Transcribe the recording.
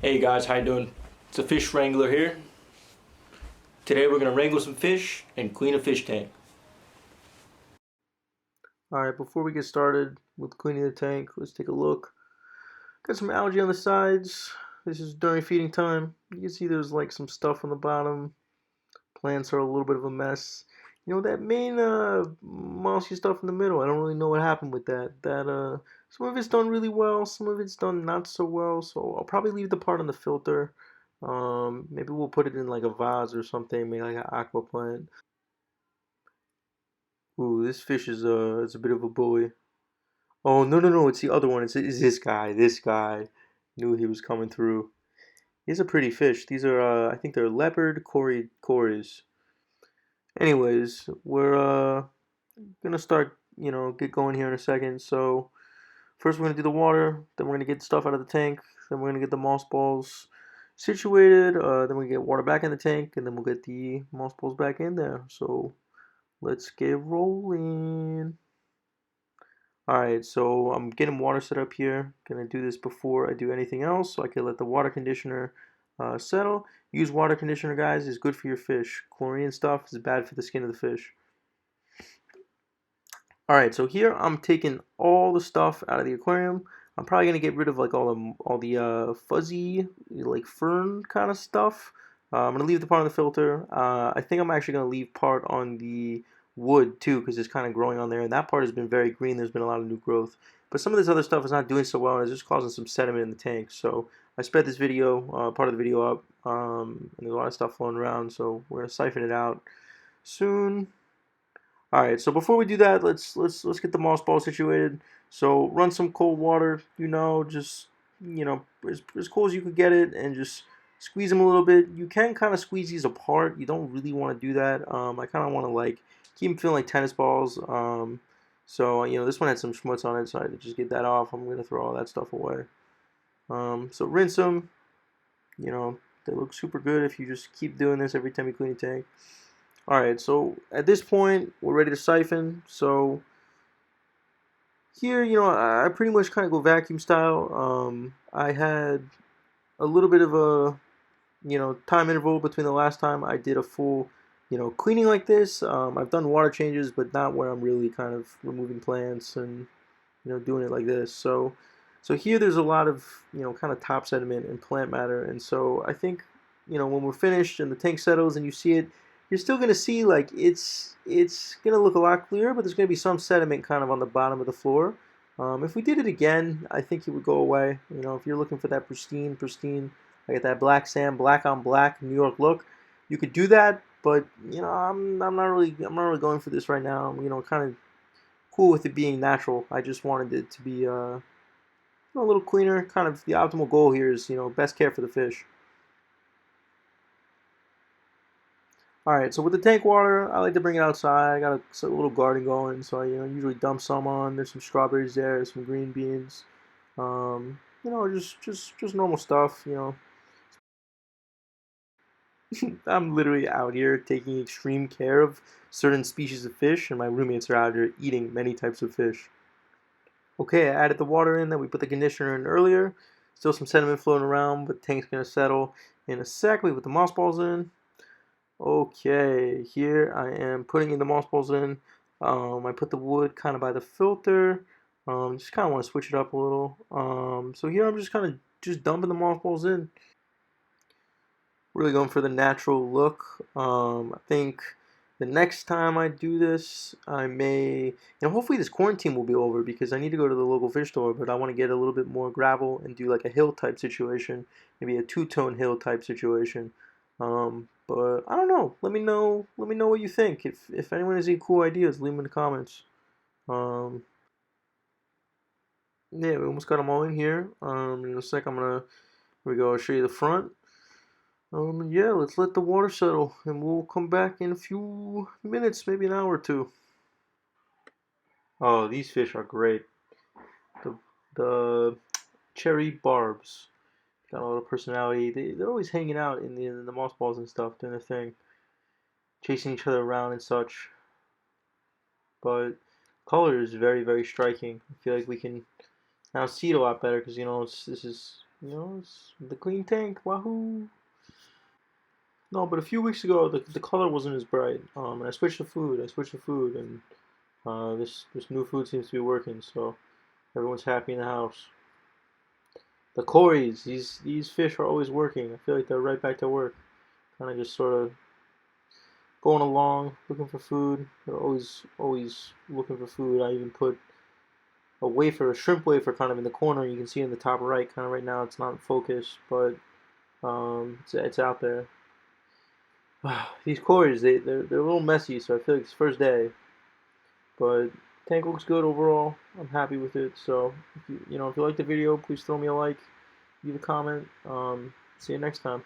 Hey guys, how you doing? It's a fish wrangler here. Today we're gonna wrangle some fish and clean a fish tank. Alright, before we get started with cleaning the tank, let's take a look. Got some algae on the sides. This is during feeding time. You can see there's like some stuff on the bottom. Plants are a little bit of a mess. You know, that main mossy stuff in the middle, I don't really know what happened with that. Some of it's done really well, some of it's done not so well, so I'll probably leave the part on the filter. Maybe we'll put it in like a vase or something, maybe like an aqua plant. Ooh, this fish is it's a bit of a bully. Oh, no, no, no, it's the other one. It's this guy. This guy. Knew he was coming through. He's a pretty fish. These are, I think they're Leopard Corys. Anyways, we're gonna start, get going here in a second. So, first we're gonna do the water, then we're gonna get stuff out of the tank, then we're gonna get the moss balls situated, then we get water back in the tank, and then we'll get the moss balls back in there. So, let's get rolling. Alright, so I'm getting water set up here. Gonna do this before I do anything else, so I can let the water conditioner settle. Use water conditioner, guys. It's good for your fish. Chlorine stuff is bad for the skin of the fish. Alright, so here I'm taking all the stuff out of the aquarium. I'm probably gonna get rid of like all the fuzzy like fern kind of stuff. I'm gonna leave the part on the filter. I think I'm actually gonna leave part on the wood too because it's kind of growing on there, and that part has been very green. There's been a lot of new growth, but some of this other stuff is not doing so well, and it's just causing some sediment in the tank. So I sped this video, part of the video up, and there's a lot of stuff flowing around. So we're gonna siphon it out soon. All right, so before we do that, let's get the moss ball situated. So run some cold water, just as cold as you could get it, and just squeeze them a little bit. You can kind of squeeze these apart. You don't really want to do that. I kind of want to like keep them feeling like tennis balls. So this one had some schmutz on it, so I had to just get that off. I'm gonna throw all that stuff away. So rinse them. You know they look super good if you just keep doing this every time you clean your tank. Alright, so at this point, we're ready to siphon. So here, I pretty much kind of go vacuum style. I had a little bit of a, time interval between the last time I did a full, cleaning like this. I've done water changes, but not where I'm really kind of removing plants and, doing it like this. So here there's a lot of, kind of top sediment and plant matter. And so I think, when we're finished and the tank settles and you see it, you're still going to see like it's going to look a lot clearer, but there's going to be some sediment kind of on the bottom of the floor. If we did it again, I think it would go away. If you're looking for that pristine, like that black sand, black on black New York look, you could do that. But I'm not really going for this right now. I'm kind of cool with it being natural. I just wanted it to be a little cleaner. Kind of the optimal goal here is best care for the fish. Alright, so with the tank water, I like to bring it outside. I got a little garden going, so I usually dump some on. There's some strawberries there, some green beans. Just normal stuff. I'm literally out here taking extreme care of certain species of fish, and my roommates are out here eating many types of fish. Okay, I added the water in that we put the conditioner in earlier. Still some sediment floating around, but the tank's gonna settle in a sec. We put the moss balls in. Okay, here I am putting in the moss balls in. I put the wood kind of by the filter. Just kind of want to switch it up a little. So here I'm just kind of just dumping the moss balls in. Really going for the natural look. I think the next time I do this, I may, hopefully this quarantine will be over because I need to go to the local fish store, but I want to get a little bit more gravel and do like a hill type situation, maybe a two-tone hill type situation. But I don't know. Let me know. Let me know what you think. If anyone has any cool ideas, leave them in the comments. Um, yeah, we almost got them all in here. In a sec, here we go. I'll show you the front. Yeah, let's let the water settle, and we'll come back in a few minutes, maybe an hour or two. Oh, these fish are great. The cherry barbs got a lot of personality. They're always hanging out in the moss balls and stuff, doing their thing, chasing each other around and such. But color is very striking. I feel like we can now see it a lot better because this is You know, it's the clean tank. Wahoo! No, but a few weeks ago, the color wasn't as bright. And I switched to food. And this new food seems to be working. So everyone's happy in the house. The Corys, these fish are always working. I feel like they're right back to work. Kind of just sort of going along, looking for food. They're always looking for food. I even put a shrimp wafer, kind of in the corner. You can see in the top right. Kind of right now, it's not in focus, but it's out there. These Corys, they're a little messy, so I feel like it's first day. But tank looks good overall. I'm happy with it. So if you like the video, please throw me a like, leave a comment. See you next time.